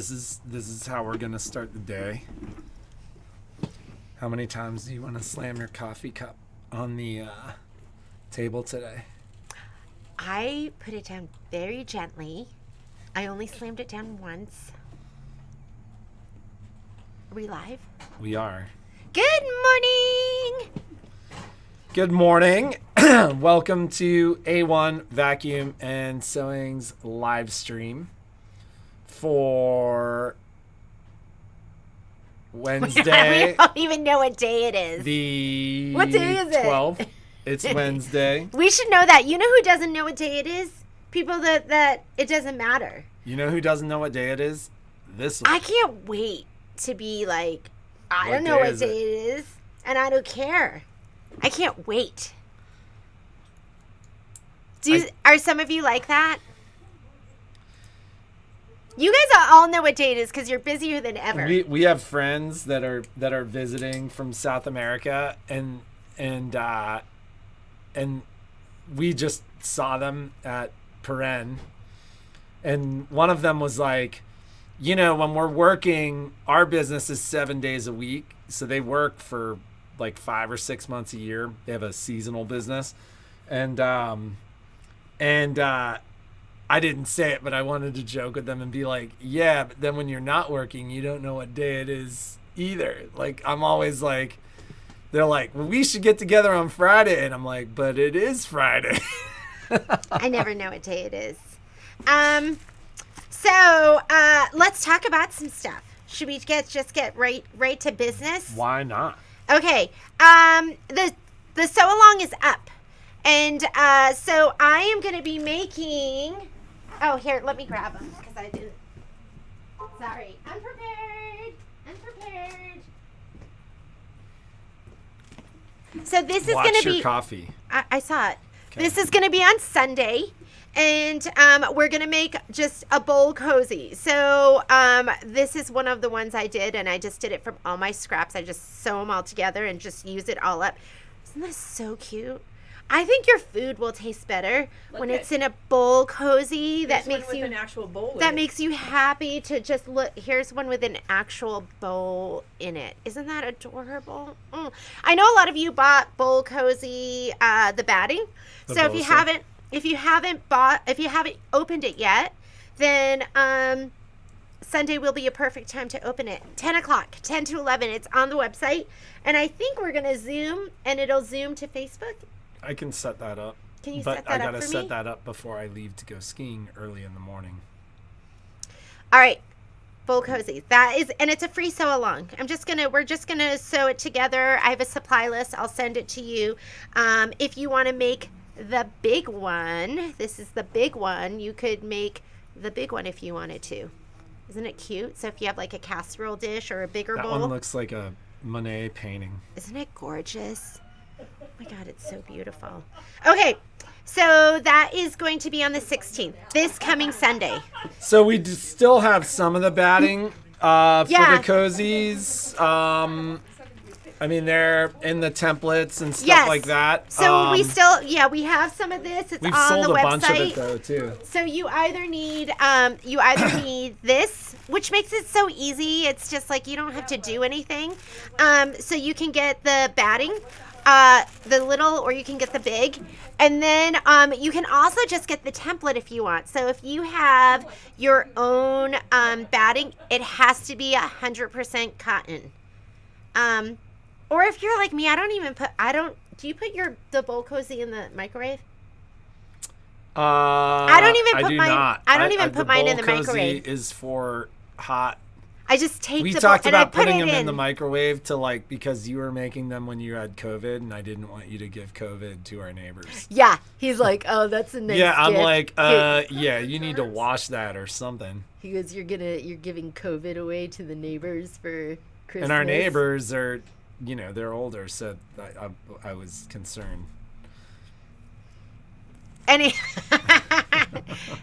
This is how we're gonna start the day. How many times do you want to slam your coffee cup on the table today? I put it down very gently. I only slammed it down once. Are we live? We are. Good morning! Good morning. Welcome to A1 Vacuum and Sewing's live stream for Wednesday. We don't even know what day it is. What day is it? 12th. It's Wednesday. We should know that. You know who doesn't know what day it is? People that it doesn't matter. You know who doesn't know what day it is? This one. I can't wait to be like, I What don't know day what is day it is, and I don't care. I can't wait. Are some of you like that? You guys all know what day it is because you're busier than ever. We have friends that are visiting from South America, and we just saw them at Paren, and one of them was like, you know, when we're working, our business is 7 days a week, so they work for like 5 or 6 months a year. They have a seasonal business, and I didn't say it, but I wanted to joke with them and be like, yeah, but then when you're not working, you don't know what day it is either. Like, I'm always like, they're like, well, we should get together on Friday. And I'm like, but it is Friday. I never know what day it is. So let's talk about some stuff. Should we just get right to business? Why not? Okay. The sew along is up. And so I am going to be making... Oh, here, let me grab them because I didn't... Sorry. Unprepared. So this is going to be... Watch your coffee. I saw it. Okay. This is going to be on Sunday. And we're going to make just a bowl cozy. So this is one of the ones I did. And I just did it from all my scraps. I just sew them all together and just use it all up. Isn't this so cute? I think your food will taste better when it's in a bowl cozy. That makes you an actual bowl. That makes you happy to just look. Here's one with an actual bowl in it. Isn't that adorable? I know a lot of you bought bowl cozy the batting. So if you haven't opened it yet, then Sunday will be a perfect time to open it. 10 o'clock, 10 to 11. It's on the website, and I think we're gonna Zoom, and it'll Zoom to Facebook. I can set that up. Can you set that up for me? But I gotta set that up before I leave to go skiing early in the morning. All right, bowl cozy. That is, and it's a free sew along. We're just gonna sew it together. I have a supply list. I'll send it to you. If you want to make the big one, this is the big one. You could make the big one if you wanted to. Isn't it cute? So if you have like a casserole dish or a bigger bowl. That one looks like a Monet painting. Isn't it gorgeous? Oh my God, it's so beautiful. Okay, so that is going to be on the 16th, this coming Sunday. So we still have some of the batting for the cozies. I mean, they're in the templates and stuff like that. So we have some of this. It's on the website. We've sold a bunch of it though too. So you either need this, which makes it so easy. It's just like you don't have to do anything. So you can get the batting. The little, or you can get the big, and then you can also just get the template if you want. So if you have your own batting, it has to be 100% cotton. Or if you're like me, do you put the bowl cozy in the microwave? I don't even put mine in the microwave. The bowl cozy is for hot. I just taped We the talked bowl, and I about put putting it them in the microwave because you were making them when you had COVID, and I didn't want you to give COVID to our neighbors. Yeah, he's like, oh, that's a nice Yeah, I'm gift. like, yeah, you need to wash that or something. He goes, you're giving COVID away to the neighbors for Christmas. And our neighbors are, they're older, so I was concerned.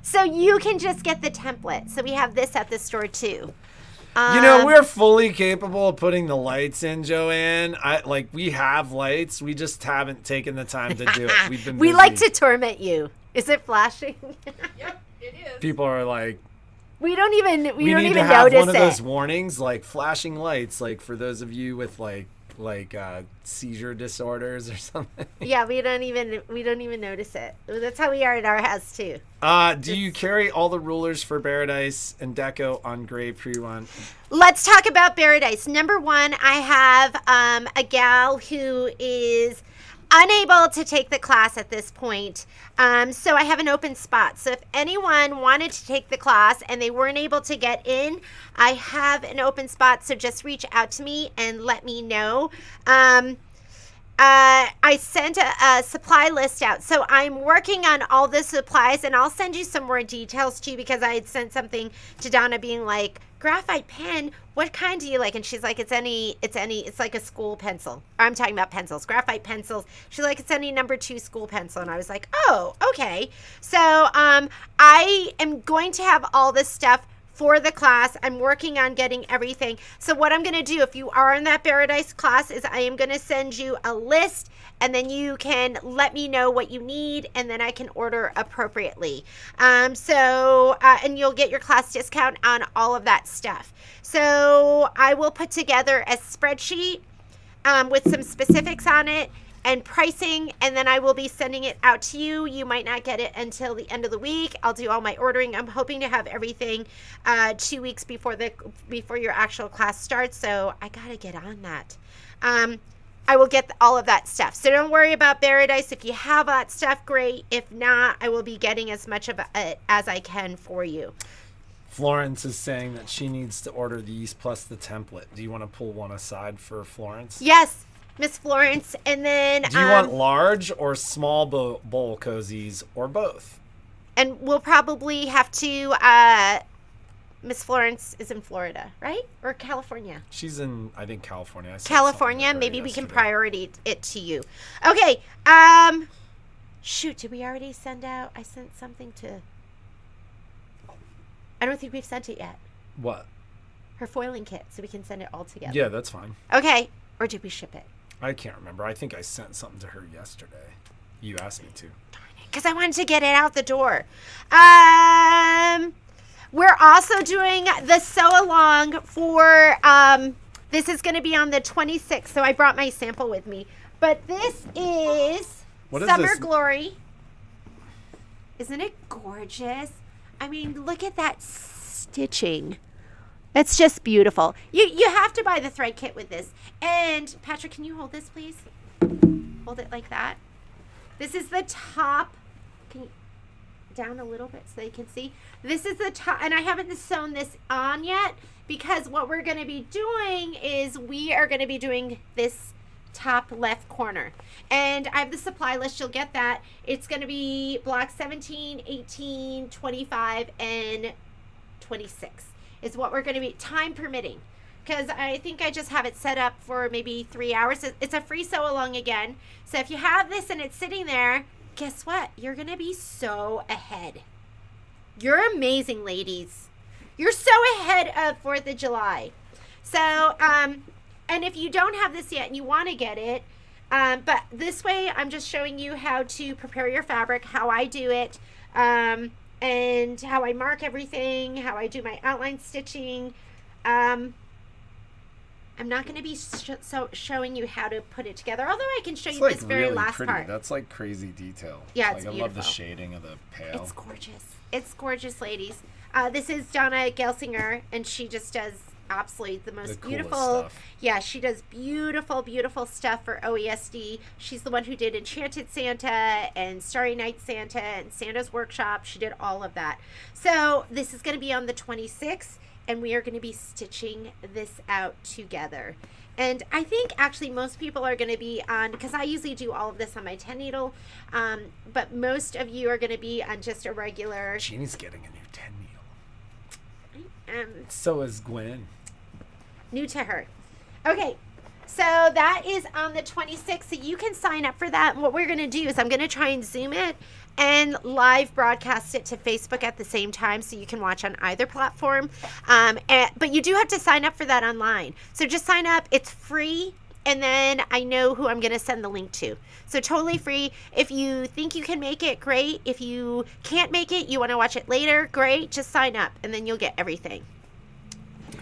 So you can just get the template. So we have this at the store too. We're fully capable of putting the lights in, Joanne. We have lights. We just haven't taken the time to do it. We've been busy. We like to torment you. Is it flashing? Yep, it is. People are like, We don't even notice it. We need to have one of those warnings, like flashing lights, like for those of you with like seizure disorders or something. Yeah, we don't even notice it. That's how we are at our house too. Do you carry all the rulers for Paradise and Deco on gray pre-run? Let's talk about Paradise. Number one, I have a gal who is unable to take the class at this point. So I have an open spot. So if anyone wanted to take the class and they weren't able to get in, I have an open spot. So just reach out to me and let me know. I sent a supply list out. So I'm working on all the supplies, and I'll send you some more details too, because I had sent something to Donna being like, graphite pen, what kind do you like? And she's like, it's like a school pencil. I'm talking about pencils, graphite pencils. She's like, it's any number 2 school pencil. And I was like, oh, okay. So I am going to have all this stuff for the class. I'm working on getting everything. So what I'm going to do, if you are in that Paradise class, is I am going to send you a list, and then you can let me know what you need, and then I can order appropriately. And you'll get your class discount on all of that stuff. So I will put together a spreadsheet with some specifics on it and pricing, and then I will be sending it out to you. You might not get it until the end of the week. I'll do all my ordering. I'm hoping to have everything 2 weeks before your actual class starts, so I gotta get on that. I will get all of that stuff. So don't worry about Paradise. If you have that stuff, great. If not, I will be getting as much of it as I can for you. Florence is saying that she needs to order these plus the template. Do you want to pull one aside for Florence? Yes, Miss Florence. And then do you want large or small bowl cozies, or both? And we'll probably have to Miss Florence is in Florida, right? Or California? She's in, I think, California. California. Maybe we can priority it to you. Okay. Shoot, did we already send out? I sent something to... I don't think we've sent it yet. What? Her foiling kit, so we can send it all together. Yeah, that's fine. Okay. Or did we ship it? I can't remember. I think I sent something to her yesterday. You asked me to. Darn it. Because I wanted to get it out the door. We're also doing the sew-along for... this is going to be on the 26th, so I brought my sample with me. But this is Summer Glory. Isn't it gorgeous? I mean, look at that stitching. It's just beautiful. You have to buy the thread kit with this. And Patrick, can you hold this, please? Hold it like that. This is the top. Can you down a little bit so they can see? This is the top, and I haven't sewn this on yet, because what we're going to be doing is we are going to be doing this top left corner. And I have the supply list. You'll get that. It's going to be block 17, 18, 25, and 26 is what we're going to be, time permitting. Because I think I just have it set up for maybe 3 hours. It's a free sew along again. So if you have this and it's sitting there, guess what? You're going to be so ahead. You're amazing, ladies. You're so ahead of 4th of July. So, and if you don't have this yet and you want to get it, but this way I'm just showing you how to prepare your fabric, how I do it, and how I mark everything, how I do my outline stitching. I'm not going to be showing you how to put it together, although I can show you this very really last pretty. Part. That's like crazy detail. Yeah, it's beautiful. I love the shading of the pail. It's gorgeous. It's gorgeous, ladies. This is Donna Gelsinger, and she just does absolutely the most beautiful stuff. Yeah, she does beautiful stuff for OESD. She's the one who did Enchanted Santa and Starry Night Santa and Santa's Workshop. She did all of that. So this is going to be on the 26th, and we are going to be stitching this out together. And I think actually most people are going to be on, because I usually do all of this on my 10 needle, but most of you are going to be on just a regular. Jeannie's getting a new 10 needle. So is Gwen. New to her. Okay, so that is on the 26th, so you can sign up for that. And what we're going to do is I'm going to try and Zoom it and live broadcast it to Facebook at the same time, so you can watch on either platform. But you do have to sign up for that online. So just sign up. It's free, and then I know who I'm going to send the link to. So totally free. If you think you can make it, great. If you can't make it, you want to watch it later, great. Just sign up, and then you'll get everything.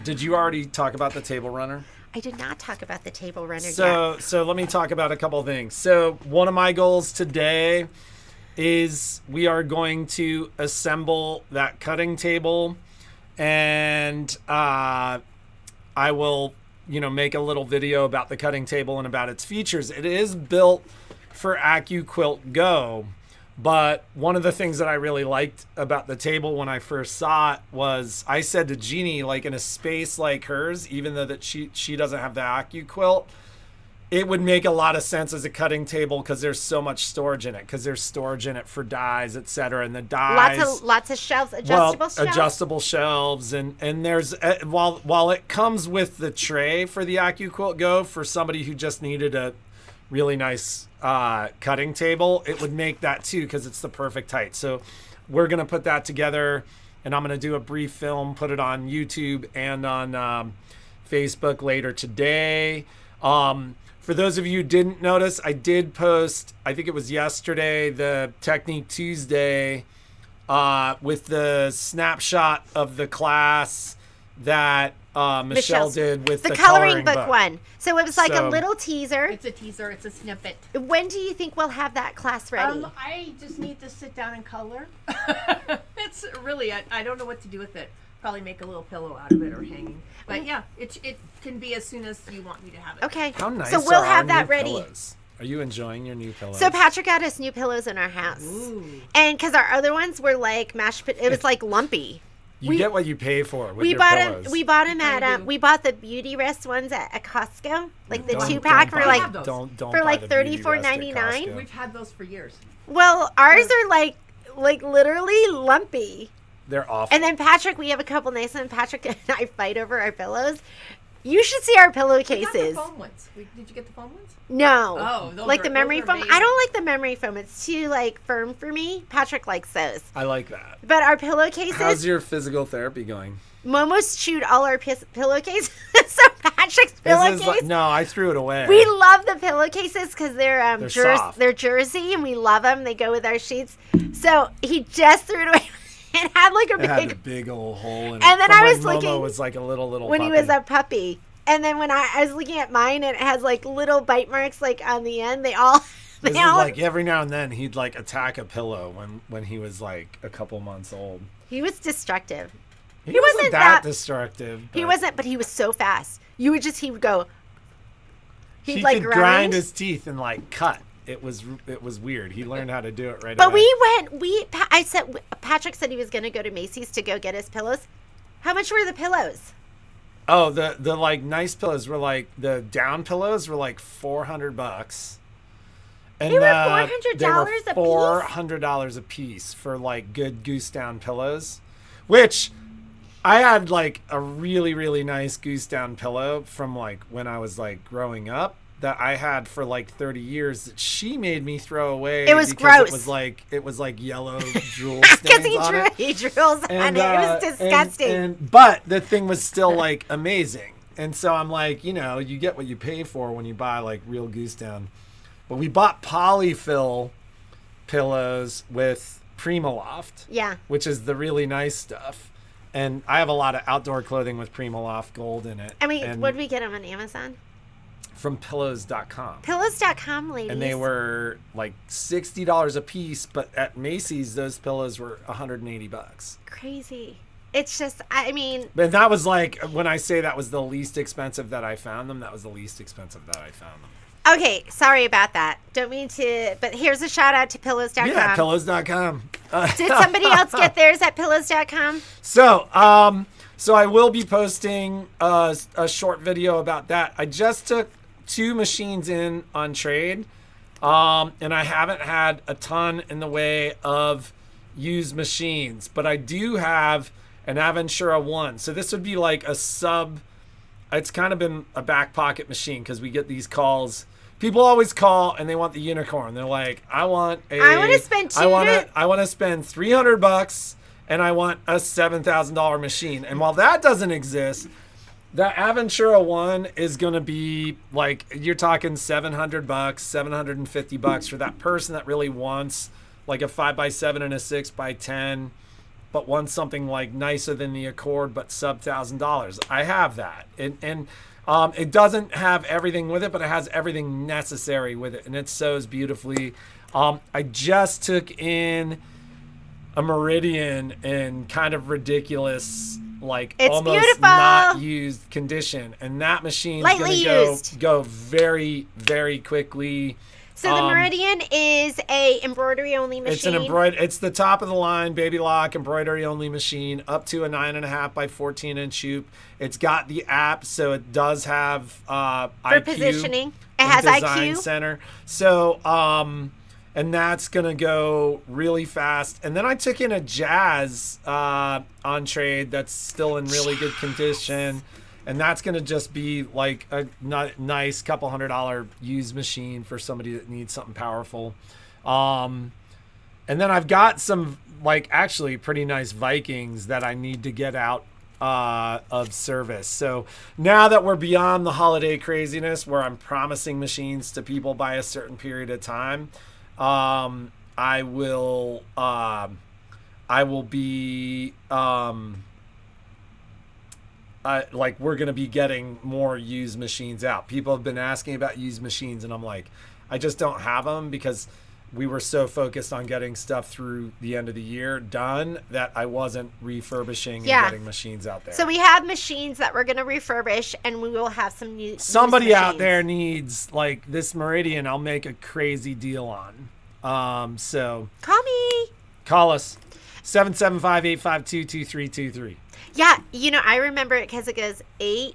Did you already talk about the table runner? I did not talk about the table runner yet. So let me talk about a couple of things. So one of my goals today is we are going to assemble that cutting table, and I will, make a little video about the cutting table and about its features. It is built for Quilt Go, but one of the things that I really liked about the table when I first saw it was I said to Jeannie, like in a space like hers, even though that she doesn't have the Quilt, it would make a lot of sense as a cutting table because there's so much storage in it. Because there's storage in it for dies, etc. And the dies, lots of shelves, adjustable shelves, and there's while it comes with the tray for the Quilt Go for somebody who just needed a really nice cutting table, it would make that too because it's the perfect height. So we're gonna put that together, and I'm gonna do a brief film, put it on YouTube and on Facebook later today. For those of you who didn't notice, I did post, I think it was yesterday, the Technique Tuesday with the snapshot of the class that Michelle did with the coloring book one. So it was like a little teaser. It's a teaser. It's a snippet. When do you think we'll have that class ready? I just need to sit down and color. It's really, I don't know what to do with it. Probably make a little pillow out of it or hanging. But yeah, it can be as soon as you want me to have it. Okay. How nice so we'll have that ready. Pillows? Are you enjoying your new pillows? So Patrick got us new pillows in our house. Ooh. And because our other ones were like it was like lumpy. You get what you pay for with your pillows. We bought them at we bought the Beauty Rest ones at Costco, like the 2-pack for like $34.99. We've had those for years. Well, ours are like literally lumpy. They're awful. And then Patrick, we have a couple nice ones. Patrick and I fight over our pillows. You should see our pillowcases. We got the foam ones. Did you get the foam ones? No. Oh, like the memory foam. I don't like the memory foam. It's too firm for me. Patrick likes those. I like that. But our pillowcases. How's your physical therapy going? Momo's chewed all our pillowcases. So Patrick's pillowcase. No, I threw it away. We love the pillowcases because they're soft. They're jersey, and we love them. They go with our sheets. So he just threw it away. It had had a big old hole in it. And then I was looking. Momo was like a little when puppy. He was a puppy. And then when I was looking at mine, and it has little bite marks on the end. They all. Every now and then he'd attack a pillow when he was a couple months old. He was destructive. He wasn't that destructive. He wasn't, but he was so fast. He would go. He could grind his teeth and cut. It was weird. He learned how to do it right away. But Patrick said he was going to go to Macy's to go get his pillows. How much were the pillows? Oh, the nice pillows were the down pillows were $400. And they were $400 a piece? $400 a piece for good goose down pillows, which I had a really, really nice goose down pillow from when I was growing up that I had for 30 years that she made me throw away. It was gross. It was yellow drool stains on it. He drools on it. It was disgusting. But the thing was still amazing. And so I'm you get what you pay for when you buy real goose down. But we bought polyfill pillows with Primaloft. Yeah. Which is the really nice stuff. And I have a lot of outdoor clothing with Primaloft Gold in it. What did we get them on Amazon? From pillows.com. Pillows.com, ladies. And they were $60 a piece, but at Macy's those pillows were $180. Crazy. It's just, But that was when I say that was the least expensive that I found them, that was the least expensive that I found them. Okay, sorry about that. Don't mean to, but here's a shout out to pillows.com. Yeah, pillows.com. Did somebody else get theirs at pillows.com? So I will be posting a short video about that. I just took 2 machines in on trade, and I haven't had a ton in the way of used machines, but I do have an Aventura 1. So this would be a sub. It's kind of been a back pocket machine because we get these calls. People always call and they want the unicorn. They're like, I want to spend $300 and I want a $7,000 machine. And while that doesn't exist, The Aventura one is going to be like, you're talking $700, $750 for that person that really wants like a 5x7 and a 6x10, but wants something like nicer than the Accord, but sub $1,000. I have that. And it doesn't have everything with it, but it has everything necessary with it. And it sews beautifully. I just took in a Meridian in kind of ridiculous, like it's almost beautiful. Not used condition, and that machine's Lightly going to go very, very quickly. So the Meridian is a embroidery only machine. It's the top of the line baby lock embroidery only machine, up to a 9.5 by 14 inch hoop. It's got the app, so it does have for IQ positioning. It has Design IQ Center. So and that's gonna go really fast. And then I took in a Jazz on trade that's still in really good condition. And that's going to just be like a nice couple $100 used machine for somebody that needs something powerful. And then I've got some like actually pretty nice Vikings that I need to get out of service. So now that we're beyond the holiday craziness where I'm promising machines to people by a certain period of time, I will be like we're going to be getting more used machines out. People have been asking about used machines, and I'm like, I just don't have them because we were so focused on getting stuff through the end of the year done that I wasn't refurbishing and getting machines out there. So we have machines that we're going to refurbish, and we will have some new. Somebody out there needs like this Meridian. I'll make a crazy deal on. So call me. Call us 775-852-2323. Yeah, I remember it because it goes 8.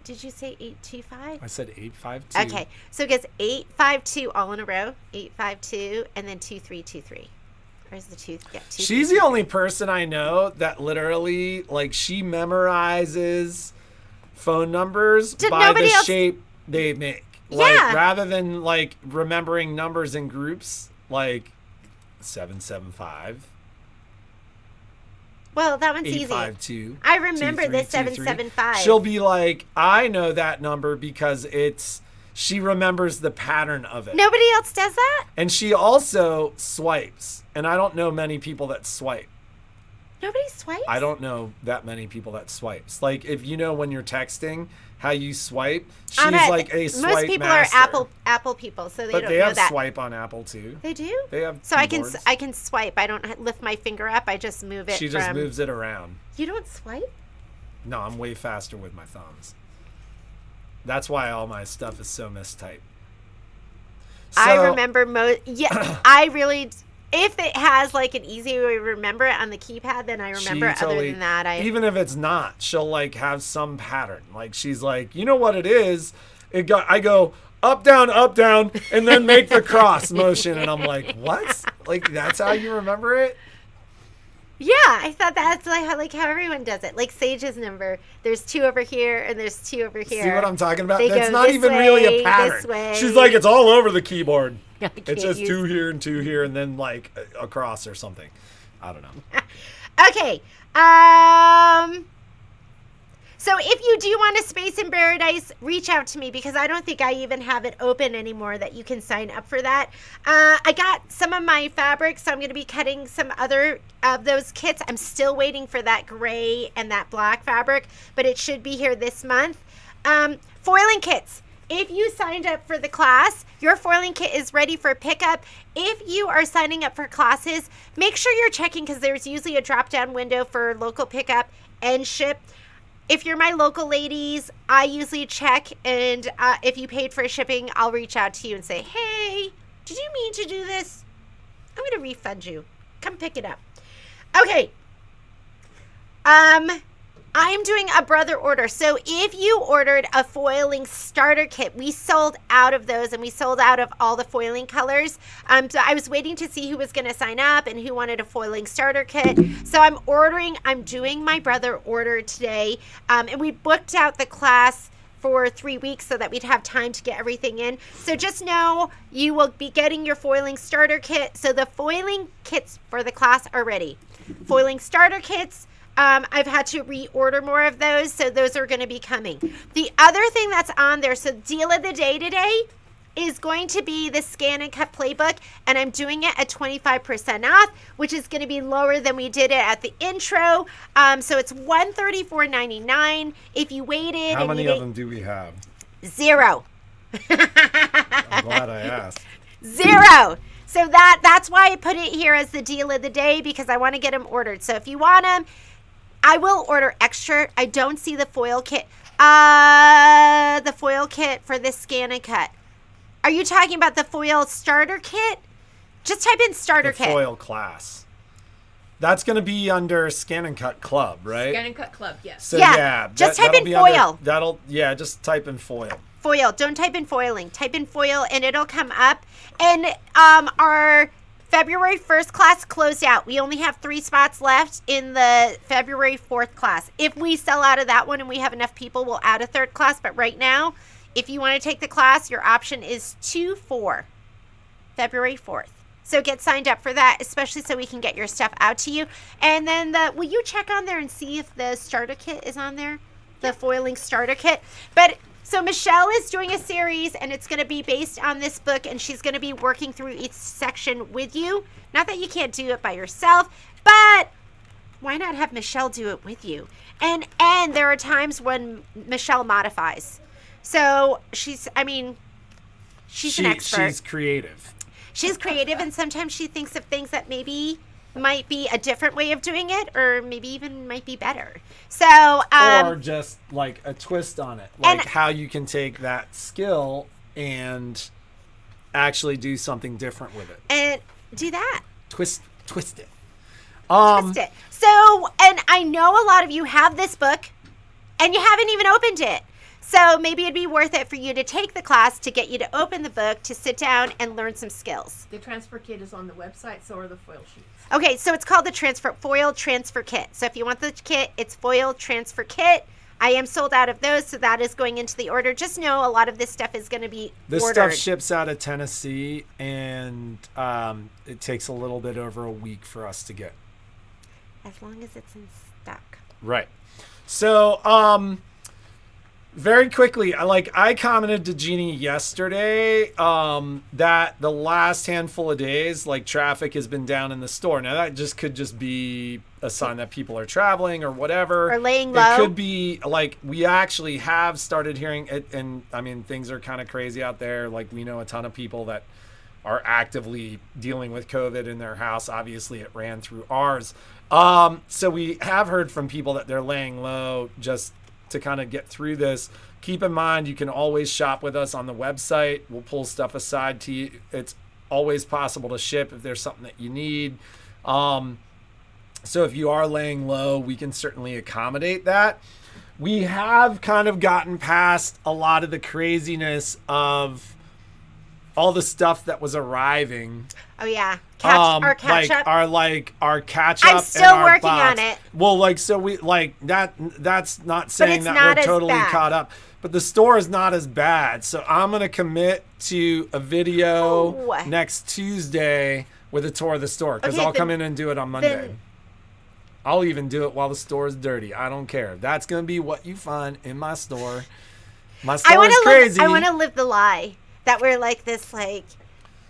Did you say 825? I said 852. Okay, so it goes 852 all in a row, 852, and then 2323. Where's the 2? Yeah, 2. She's the only person I know that literally, like, she memorizes phone numbers by the shape they make. Like, rather than, like, remembering numbers in groups, like 775. Well, that one's 852, easy. I remember the 775. She'll be like, I know that number because she remembers the pattern of it. Nobody else does that? And she also swipes. And I don't know many people that swipe. Nobody swipes? I don't know that many people that swipes. Like, if you know when you're texting how you swipe, she's like a swipe most people master. are Apple people, so they don't know that. But they have swipe on Apple too. They do? They have So keyboards. I can swipe. I don't lift my finger up. I just move it. She just moves it around. You don't swipe? No, I'm way faster with my thumbs. That's why all my stuff is so mistyped. So, I remember I really. If it has like an easy way to remember it on the keypad, then I remember. Other than that, even if it's not, she'll like have some pattern. Like she's like, you know what it is? I go up, down, and then make the cross motion, and I'm like, what? Like that's how you remember it? Yeah, I thought that's like how everyone does it. Like Sage's number, there's 2 over here, and there's 2 over here. See what I'm talking about? That's not even really a pattern. She's like, it's all over the keyboard. It's just 2 here and 2 here, and then like a cross or something. I don't know. Okay. So if you do want a space in paradise, reach out to me because I don't think I even have it open anymore that you can sign up for that. I got some of my fabrics, so I'm going to be cutting some other of those kits. I'm still waiting for that gray and that black fabric, but it should be here this month. Foiling kits. If you signed up for the class, your foiling kit is ready for pickup. If you are signing up for classes, make sure you're checking because there's usually a drop-down window for local pickup and ship. If you're my local ladies, I usually check, and if you paid for shipping, I'll reach out to you and say, hey, did you mean to do this? I'm going to refund you. Come pick it up. Okay. I am doing a brother order. So if you ordered a foiling starter kit, we sold out of those, and we sold out of all the foiling colors. So I was waiting to see who was going to sign up and who wanted a foiling starter kit. So I'm doing my brother order today. And we booked out the class for 3 weeks so that we'd have time to get everything in. So just know you will be getting your foiling starter kit. So the foiling kits for the class are ready. Foiling starter kits, I've had to reorder more of those, so those are going to be coming. The other thing that's on there, so deal of the day today is going to be the Scan and Cut Playbook, and I'm doing it at 25% off, which is going to be lower than we did it at the intro. So it's $134.99. If you waited, how many of them do we have? 0. I'm glad I asked. 0. So that's why I put it here as the deal of the day, because I want to get them ordered. So if you want them, I will order extra. I don't see the foil kit. The foil kit for this Scan and Cut. Are you talking about the foil starter kit? Just type in starter kit. Foil class. That's going to be under Scan and Cut Club, right? Scan and Cut Club, yes. So yeah, just type in foil. Just type in foil. Foil. Don't type in foiling. Type in foil and it'll come up. And our February 1st class closed out. We only have 3 spots left in the February 4th class. If we sell out of that one and we have enough people, we'll add a 3rd class. But right now, if you want to take the class, your option is 2/4, February 4th. So get signed up for that, especially so we can get your stuff out to you. And then will you check on there and see if the starter kit is on there? The foiling starter kit. But so Michelle is doing a series, and it's going to be based on this book, and she's going to be working through each section with you. Not that you can't do it by yourself, but why not have Michelle do it with you? And there are times when Michelle modifies. So she's an expert. She's creative. She's creative, and sometimes she thinks of things that maybe might be a different way of doing it, or maybe even might be better. So or just like a twist on it, like how you can take that skill and actually do something different with it. And do that. Twist it. Twist it. So, and I know a lot of you have this book, and you haven't even opened it. So maybe it'd be worth it for you to take the class to get you to open the book, to sit down and learn some skills. The transfer kit is on the website, so are the foil sheets. Okay, so it's called the foil transfer kit. So if you want the kit, it's foil transfer kit. I am sold out of those, so that is going into the order. Just know a lot of this stuff is going to be this ordered. Stuff ships out of Tennessee, and it takes a little bit over a week for us to get. As long as it's in stock. Right. So, very quickly, I commented to Jeannie yesterday that the last handful of days, traffic has been down in the store. Now, that could just be a sign that people are traveling or whatever. Or laying low. It could be, we actually have started hearing it, and, things are kind of crazy out there. We know a ton of people that are actively dealing with COVID in their house. Obviously, it ran through ours. So we have heard from people that they're laying low just to kind of get through this. Keep in mind, you can always shop with us on the website. We'll pull stuff aside to you. It's always possible to ship if there's something that you need. So if you are laying low, we can certainly accommodate that. We have kind of gotten past a lot of the craziness of all the stuff that was arriving. Oh yeah, our catch up. Our catch up. I'm still working on it. Well, so we that's not saying that we're totally caught up, but the store is not as bad. So I'm gonna commit to a video next Tuesday with a tour of the store, because I'll come in and do it on Monday. I'll even do it while the store is dirty. I don't care. That's gonna be what you find in my store. My store is crazy. I want to live the lie that we're this,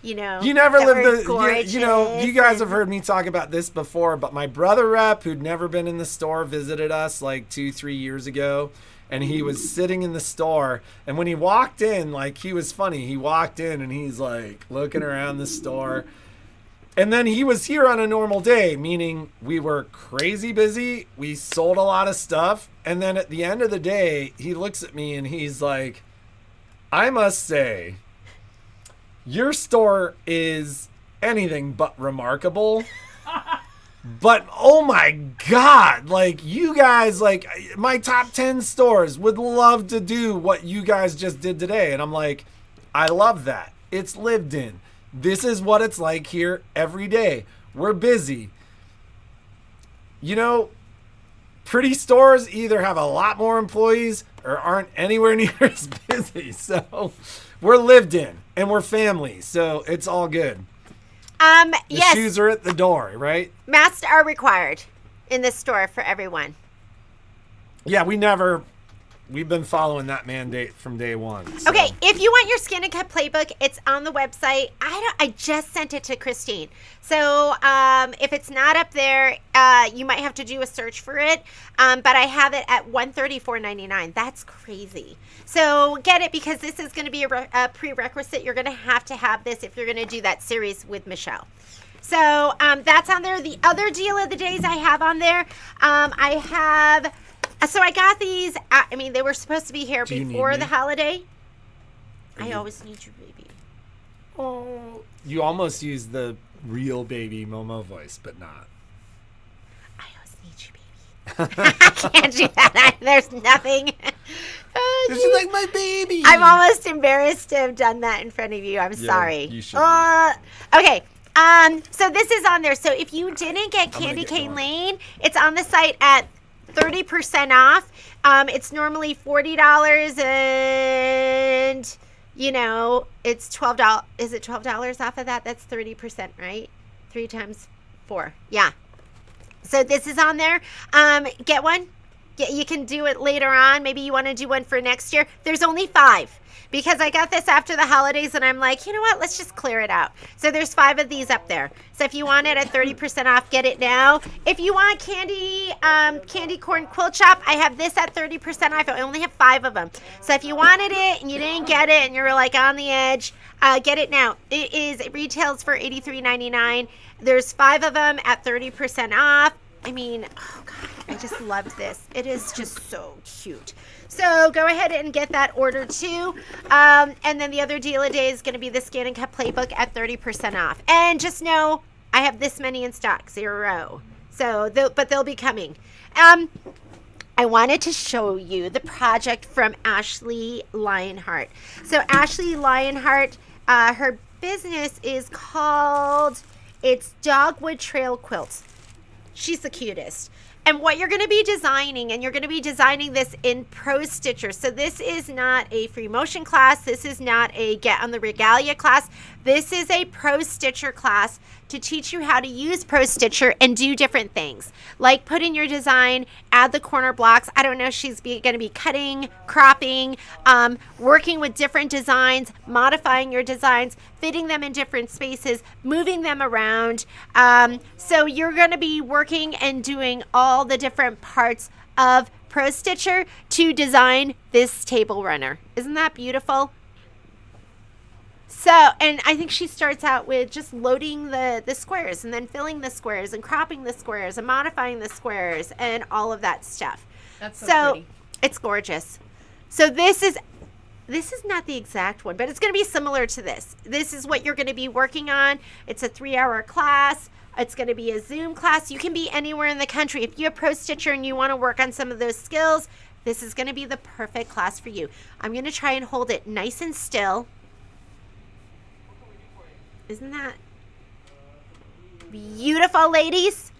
you never lived you guys have heard me talk about this before, but my brother rep, who'd never been in the store, visited us 2-3 years ago, and he was sitting in the store, and when he walked in, he was funny. He walked in and he's looking around the store, and then he was here on a normal day, meaning we were crazy busy. We sold a lot of stuff, and then at the end of the day, he looks at me and he's like, I must say, your store is anything but remarkable. But oh my God, you guys, my top 10 stores would love to do what you guys just did today. And I'm like, I love that. It's lived in. This is what it's like here every day. We're busy. Pretty stores either have a lot more employees or aren't anywhere near as busy. So we're lived in and we're family. So it's all good. Yes. Shoes are at the door, right? Masks are required. in the store for everyone. Yeah, we've been following that mandate from day one. So. Okay, if you want your Scan and Cut playbook, it's on the website. I just sent it to Christine. So if it's not up there, you might have to do a search for it. But I have it at $134.99. That's crazy. So get it, because this is going to be a prerequisite. You're going to have this if you're going to do that series with Michelle. So that's on there. The other deal of the days I have on there, so I got these, they were supposed to be here before the holiday. I always need you, baby. Oh, you almost used the real baby Momo voice, but not. I always need you, baby. I can't do that. There's nothing. This is like my baby. I'm almost embarrassed to have done that in front of you. I'm sorry. You should. Okay. So this is on there. So if you didn't get Candy Cane Lane, it's on the site at 30% off. It's normally $40, and it's $12. Is it $12 off of that? That's 30%, right? 3 times 4. Yeah. So this is on there. Get one. You can do it later on. Maybe you want to do one for next year. There's only 5. Because I got this after the holidays, and I'm like, you know what? Let's just clear it out. So there's 5 of these up there. So if you want it at 30% off, get it now. If you want candy corn quilt shop, I have this at 30% off. I only have 5 of them. So if you wanted it and you didn't get it and you're like on the edge, get it now. It retails for $83.99. There's 5 of them at 30% off. Oh God, I just love this. It is just so cute. So go ahead and get that order too. And then the other deal of the day is going to be the Scan and Cut playbook at 30% off. And just know I have this many in stock, 0. So, but they'll be coming. I wanted to show you the project from Ashley Lionheart. So Ashley Lionheart, her business is called, it's Dogwood Trail Quilts. She's the cutest. And what you're going to be designing, and you're going to be designing this in Pro Stitcher. So this is not a free motion class. This is not a Get on the Regalia class. This is a Pro Stitcher class to teach you how to use Pro Stitcher and do different things. Like put in your design, add the corner blocks. I don't know, she's going to be cutting, cropping, working with different designs, modifying your designs, fitting them in different spaces, moving them around. So you're going to be working and doing all the different parts of Pro Stitcher to design this table runner. Isn't that beautiful? So, and I think she starts out with just loading the squares and then filling the squares and cropping the squares and modifying the squares and all of that stuff. That's so pretty. It's gorgeous. So this is not the exact one, but it's going to be similar to this. This is what you're going to be working on. It's a 3-hour class. It's going to be a Zoom class. You can be anywhere in the country. If you're a Pro Stitcher and you want to work on some of those skills, this is going to be the perfect class for you. I'm going to try and hold it nice and still. Isn't that beautiful, ladies?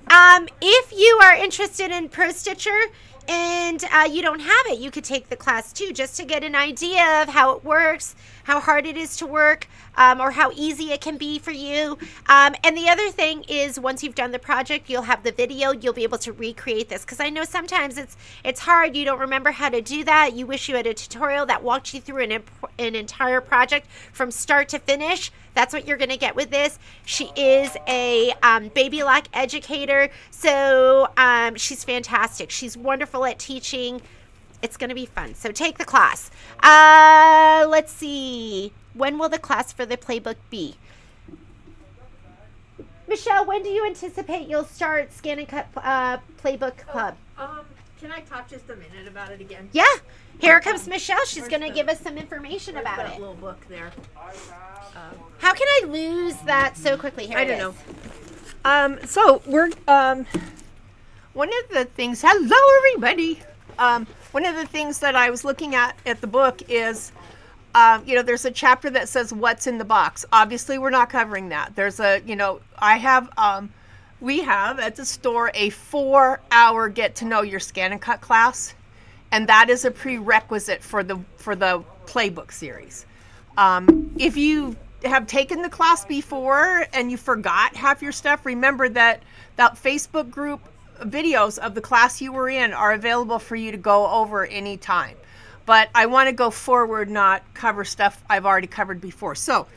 If you are interested in Pro Stitcher and you don't have it, you could take the class too, just to get an idea of how it works, how hard it is to work, or how easy it can be for you. And the other thing is, once you've done the project, you'll have the video. You'll be able to recreate this, because I know sometimes it's hard. You don't remember how to do that. You wish you had a tutorial that walked you through an entire project from start to finish. That's what you're going to get with this. She is a baby lock educator, so she's fantastic. She's wonderful at teaching. It's going to be fun. So take the class. Let's see. When will the class for the playbook be? Michelle, when do you anticipate you'll start Scan and Cut Playbook Club? Can I talk just a minute about it again? Yeah. Here comes Michelle. She's going to give us some information about it. Little book there. How can I lose that so quickly? Here I it don't is. know. So we're one of the things. Hello, everybody. One of the things that I was looking at the book is, there's a chapter that says what's in the box. Obviously, we're not covering that. There's we have at the store a 4-hour get to know your Scan and Cut class, and that is a prerequisite for the playbook series. If you have taken the class before and you forgot half your stuff, remember that Facebook group videos of the class you were in are available for you to go over anytime. But I want to go forward, not cover stuff I've already covered before. So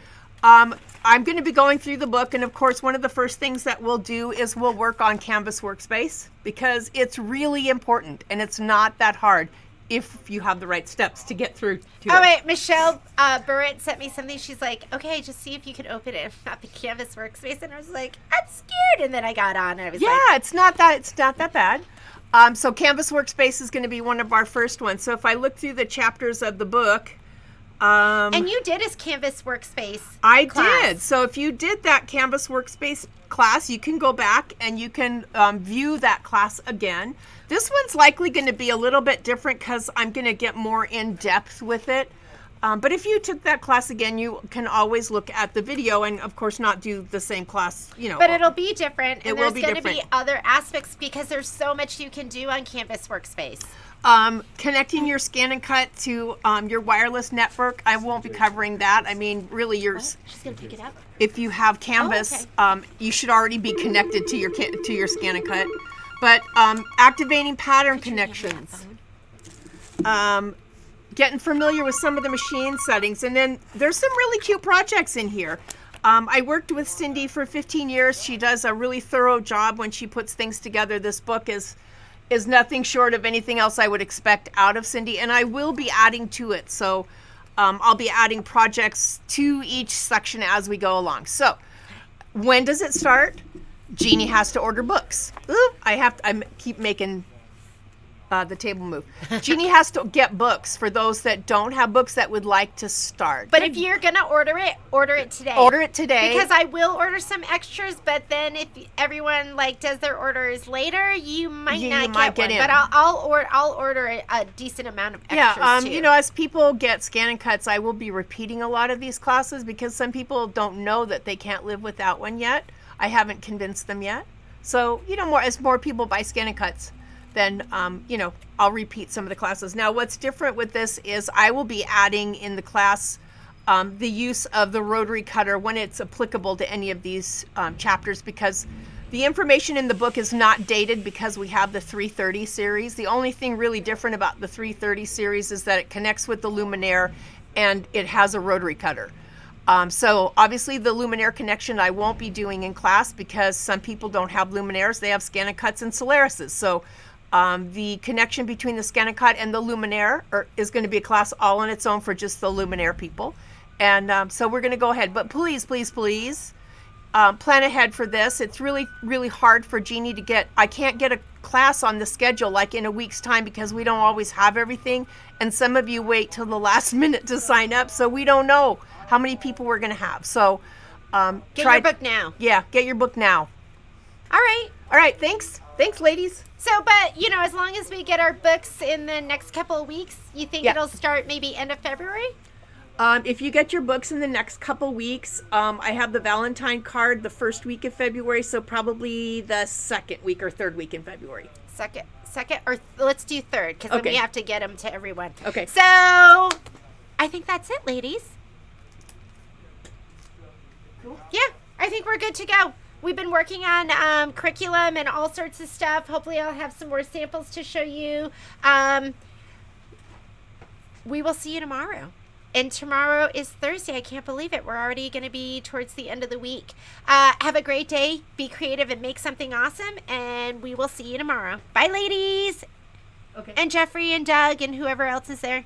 I'm going to be going through the book. And of course, one of the first things that we'll do is we'll work on Canvas Workspace, because it's really important and it's not that hard if you have the right steps to get through to it. Oh, wait, Michelle Burritt sent me something. She's like, okay, just see if you can open it at the Canvas Workspace. And I was like, I'm scared. And then I got on and I was like, it's not that bad. So Canvas Workspace is going to be one of our first ones. So if I look through the chapters of the book. And you did his Canvas Workspace I class. did. So if you did that Canvas Workspace class, you can go back and you can view that class again. This one's likely going to be a little bit different because I'm going to get more in depth with it. But if you took that class again, you can always look at the video and, of course, not do the same class, But it'll be different. And there's going to be other aspects because there's so much you can do on Canvas Workspace. Connecting your scan and cut to your wireless network. I won't be covering that. I mean, really, She's going to pick it up. If you have Canvas, you should already be connected to your scan and cut. But activating pattern connections. Getting familiar with some of the machine settings. And then there's some really cute projects in here. I worked with Cindy for 15 years. She does a really thorough job when she puts things together. This book is nothing short of anything else I would expect out of Cindy. And I will be adding to it. So I'll be adding projects to each section as we go along. So when does it start? Jeannie has to order books. Ooh, I keep making the table move. Jeannie has to get books for those that don't have books that would like to start. But if you're going to order it today. Order it today. Because I will order some extras, but then if everyone does their orders later, you might not get one. But I'll order a decent amount of extras too. As people get scan and cuts, I will be repeating a lot of these classes because some people don't know that they can't live without one yet. I haven't convinced them yet. So, as more people buy scan and cuts, then, I'll repeat some of the classes. Now, what's different with this is I will be adding in the class the use of the rotary cutter when it's applicable to any of these chapters, because the information in the book is not dated because we have the 330 series. The only thing really different about the 330 series is that it connects with the Luminaire and it has a rotary cutter. So obviously the Luminaire connection I won't be doing in class because some people don't have Luminaires. They have scan and cuts and Solarises. So the connection between the scan and cut and the Luminaire is going to be a class all on its own for just the Luminaire people. And so we're going to go ahead. But please, please, please plan ahead for this. It's really, really hard for Jeannie to get. I can't get a class on the schedule like in a week's time because we don't always have everything. And some of you wait till the last minute to sign up. So we don't know how many people we're going to have. So get your book now. Yeah, get your book now. All right. Thanks, ladies. So, but, as long as we get our books in the next couple of weeks, you think it'll start maybe end of February? If you get your books in the next couple weeks, I have the Valentine card the first week of February, so probably the second week or third week in February. Second, or let's do third, because then we have to get them to everyone. Okay. So, I think that's it, ladies. Cool. Yeah, I think we're good to go. We've been working on curriculum and all sorts of stuff. Hopefully I'll have some more samples to show you. We will see you tomorrow. And tomorrow is Thursday. I can't believe it. We're already going to be towards the end of the week. Have a great day. Be creative and make something awesome. And we will see you tomorrow. Bye, ladies. Okay. And Jeffrey and Doug and whoever else is there.